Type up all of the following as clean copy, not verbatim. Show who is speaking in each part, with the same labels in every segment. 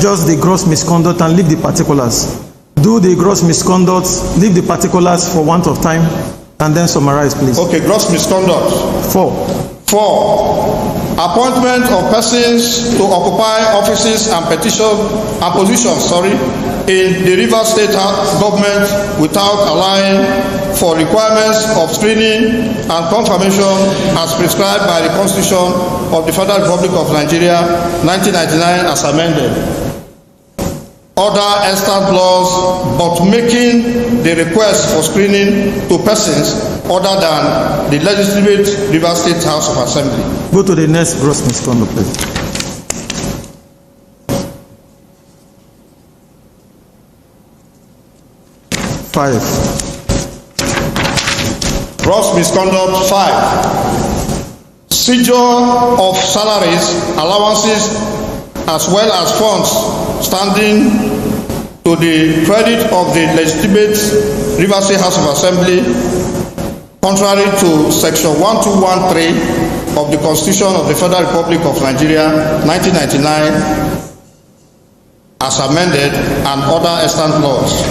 Speaker 1: just the gross misconduct and leave the particulars. Do the gross misconduct, leave the particulars for want of time, and then summarize, please.
Speaker 2: Okay, gross misconduct.
Speaker 1: 4.
Speaker 2: 4. Appointment of persons to occupy offices and positions in the Rivers State government without allowing for requirements of screening and confirmation as prescribed by the Constitution of the Federal Republic of Nigeria, 1999, as amended. Other extant laws, but making the request for screening to persons other than the legitimate Rivers State House of Assembly.
Speaker 1: Go to the next gross misconduct, please. Five.
Speaker 2: Gross misconduct 5. Seizure of salaries, allowances, as well as funds standing to the credit of the legitimate Rivers State House of Assembly, contrary to Section 1213 of the Constitution of the Federal Republic of Nigeria, 1999, as amended, and other extant laws.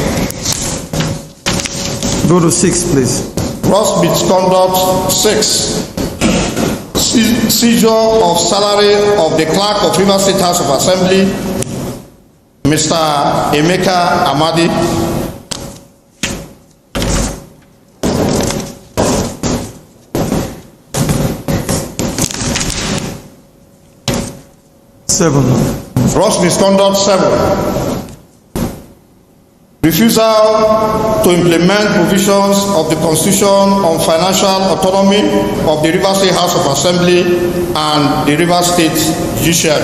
Speaker 1: Go to 6, please.
Speaker 2: Gross misconduct 6. Seizure of salary of the clerk of Rivers State House of Assembly, Mr. Emeka Amadi.
Speaker 1: Seven.
Speaker 2: Gross misconduct 7. Refusal to implement provisions of the Constitution on financial autonomy of the Rivers State House of Assembly and the Rivers State Judiciary.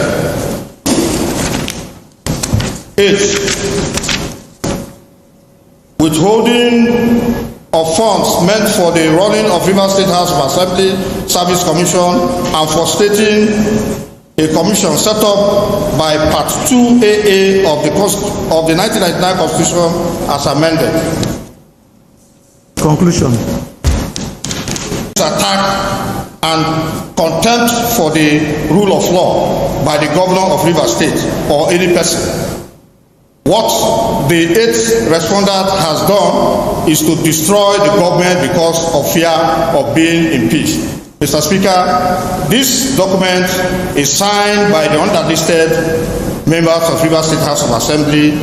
Speaker 2: 8. Withholding of funds meant for the running of Rivers State House of Assembly Service Commission and for stating a commission set up by Part 2AA of the 1999 Constitution as amended.
Speaker 1: Conclusion.
Speaker 2: Attack and contempt for the rule of law by the governor of Rivers State or any person. What the 8th respondent has done is to destroy the government because of fear of being impeached. Mr. Speaker, this document is signed by the underlisted members of Rivers State House of Assembly,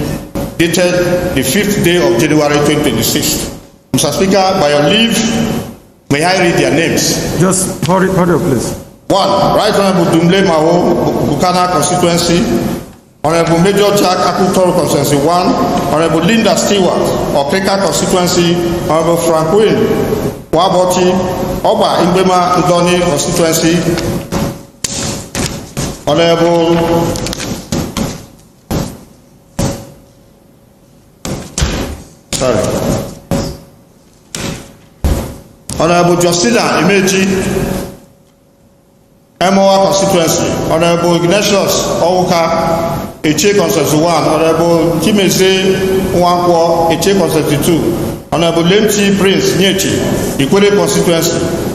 Speaker 2: dated the 5th day of January 2026. Mr. Speaker, by your leave, may I read their names?
Speaker 1: Just hurry up, please.
Speaker 2: 1. Right Honorable Dumle Mao, Bukana constituency. Honorable Major Jack Akutoro constituency 1. Honorable Linda Stewart, Okreka constituency. Honorable Franklin Waboti, Oba Igbema Ndoni constituency. Honorable Justina Imeji, Emoa constituency. Honorable Ignatius Owuka, Eche constituency 1. Honorable Kimeze Nwankwo, Eche constituency 2. Honorable Lemchi Prince Nyechi, Ikwere constituency.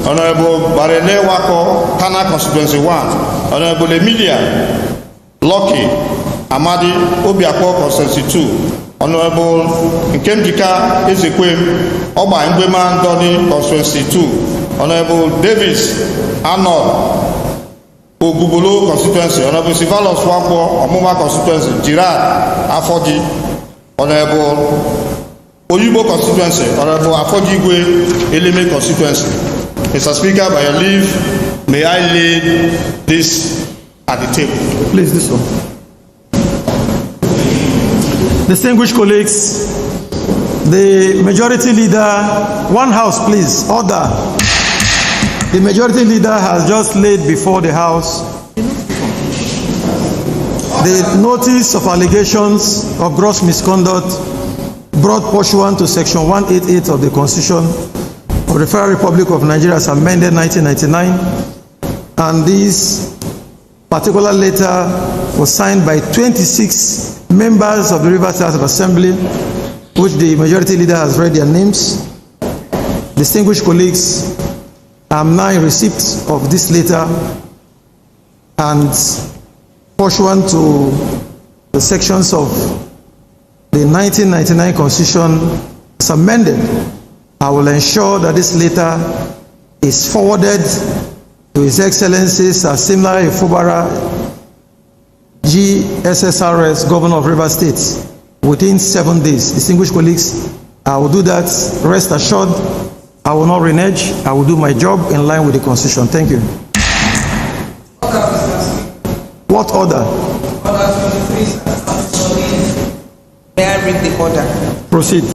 Speaker 2: Honorable Barele Wako, Kana constituency 1. Honorable Emilia Lucky Amadi, Obiakpo constituency 2. Honorable Nkemjika Ezekwem, Oba Igbema Ndoni constituency 2. Honorable Davis Arnold Ogubolo constituency. Honorable Sivalos Wako, Omuma constituency. Girard Afoji. Honorable Oyibo constituency. Honorable Afoji Igwe Eleme constituency. Mr. Speaker, by your leave, may I lay this at the table.
Speaker 1: Please, this one. Distinguished colleagues, the majority leader, one house please, order. The majority leader has just laid before the house the notice of allegations of gross misconduct brought pursuant to Section 188 of the Constitution of the Federal Republic of Nigeria as amended 1999, and this particular letter was signed by 26 members of the Rivers State House of Assembly, which the majority leader has read their names. Distinguished colleagues, I am now in receipt of this letter, and pursuant to the the sections of the 1999 Constitution as amended, I will ensure that this letter is forwarded to His Excellency Sir Fubara, GSSRS, Governor of Rivers State, within 7 days. Distinguished colleagues, I will do that. Rest assured, I will not renege. I will do my job in line with the Constitution. Thank you. What order?
Speaker 3: Order 23, sir. May I read the order?
Speaker 1: Proceed.